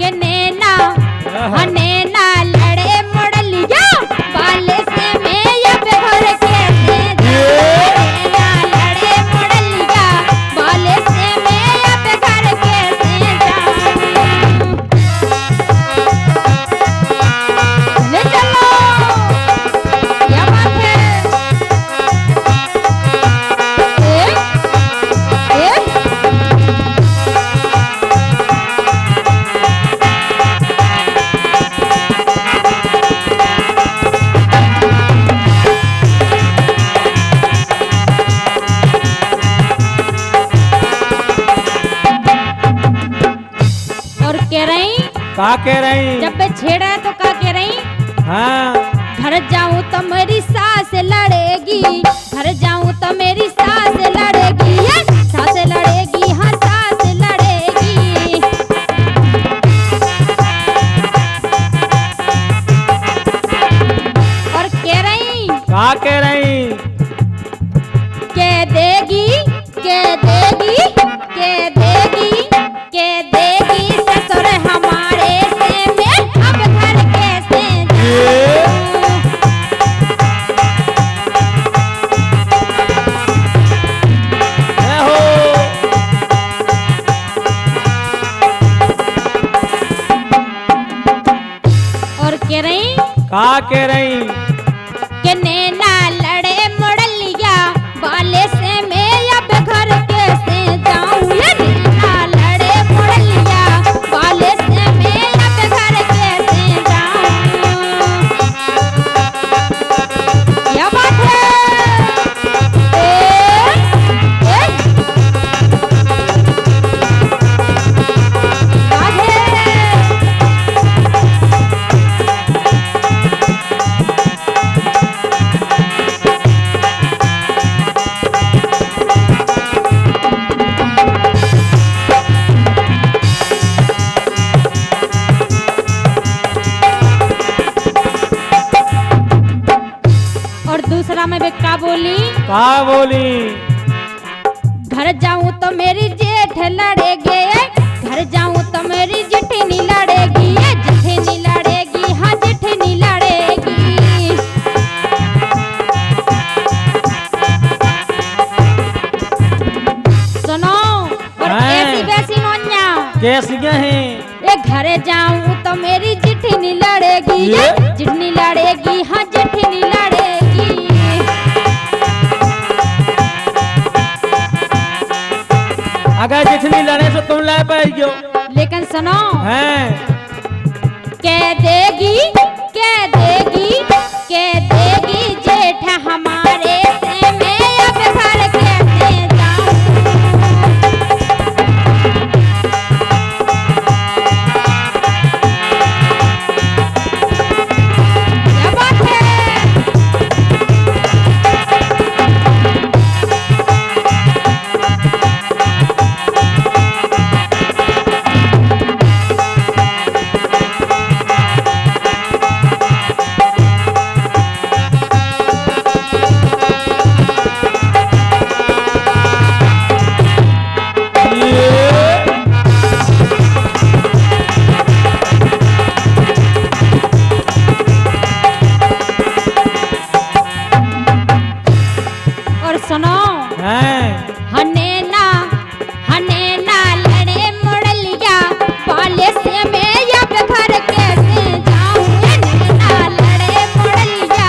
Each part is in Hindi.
के नैना नैना लड़े मुड़ लिया बाले से मैं अब घर कैसे नैना लड़े मुड़ लिया बाले से मैं अब घर कैसे जाऊं। ले चलो क्या बात है। और कह रही का कह रही? जब मैं छेड़ा है तो का कह रही? हाँ घर जाऊं तो मेरी सास लड़ेगी, घर जाऊं तो मेरी सास लड़ेगी, सास लड़ेगी, हाँ सास लड़ेगी। और कह रही का कह रही? कह देगी कह देगी कह देगी कह देगी ससुर हमारे से मैं अब घर कैसे जाऊं। हो और कह रही का कह रही? कि नैना लड़े मुड़ लिया बाले से मैं अब घर कैसे जाऊं। ये नैना लड़े मुड़ लिया बाले से मैं अब घर कैसे जाऊं। क्या बात है। बात है। और दूसरा मैं बेका बोली का बोली? घर जाऊं तो मेरी जेठ लड़ेगी, घर जाऊं तो मेरी जेठनी लड़ेगी, जेठनी लड़ेगी, हाँ जेठनी लड़ेगी। सुनो और हाँ। ऐसी वैसी नोन्या कैसी है? ये घर जाऊं तो मेरी जेठनी लड़ेगी, ये? जेठनी लड़ेगी, हाँ जेठनी लड़ेगी। अगर जितनी लड़े तो तुम ला पाएगी। लेकिन सुनो हैं कह देगी कह देगी कह देगी जेठ हमारे से मैं अब घर कैसे जाऊं। क्या बात है। और सुनो हैं हनेना हनेना लड़े मुड़ लिया बाले से मैं अब घर कैसे जाऊं। हनेना लड़े मुड़ लिया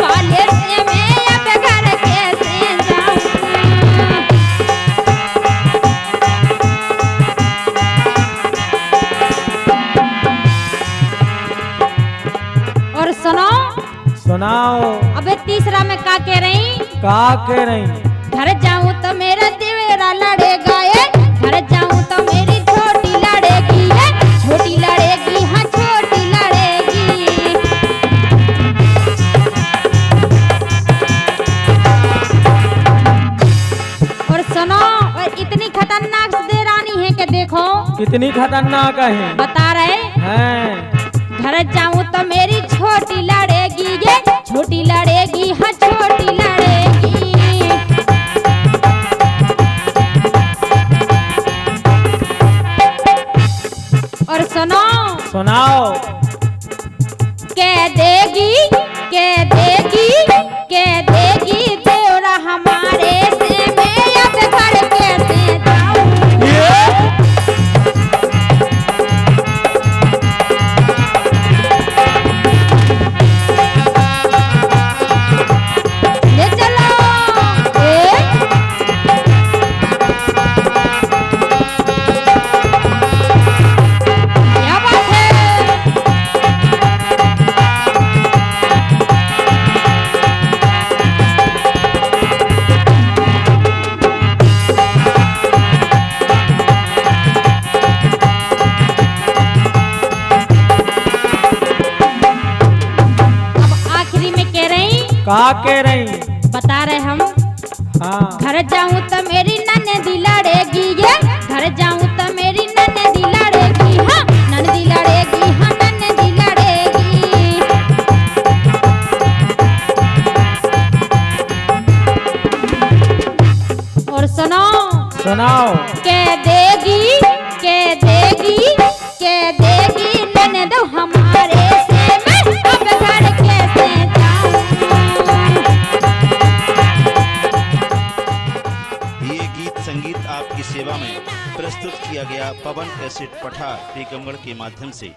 बाले से मैं अब घर कैसे जाऊं। और सुनो सुनाओ अबे तीसरा में का कह रही? का कह रही? घर जाऊं तो मेरा देवरा लड़ेगा, घर जाऊं तो मेरी छोटी लड़ेगी, छोटी लड़ेगी, हाँ छोटी लड़ेगी। और सुनो और इतनी खतरनाक दे रानी है कि देखो कितनी खतरनाक है। बता रहे हैं घर जाऊं तो मेरी छोटी लड़ेगी, ये छोटी लड़ेगी, हाँ छोटी लड़ेगी। और सुनो सुनाओ। कह देगी तेरा हमारे से मैं अब घर कैसे जाऊं। ले चलो क्या बात है। का कह रही? बता रहे हम। हाँ। घर जाऊं तो मेरी ननदी लड़ेगी, ये घर जाऊं तो मेरी ननदी लड़ेगी, हाँ ननदी लड़ेगी, हाँ ननदी लड़ेगी। और सुनाओ। कह देगी ननद हमारे से मैं अब घर कैसे जाऊं। ये गीत संगीत आपकी सेवा में प्रस्तुत किया गया पवन कैसेट पठार टीकमगढ़ के माध्यम से।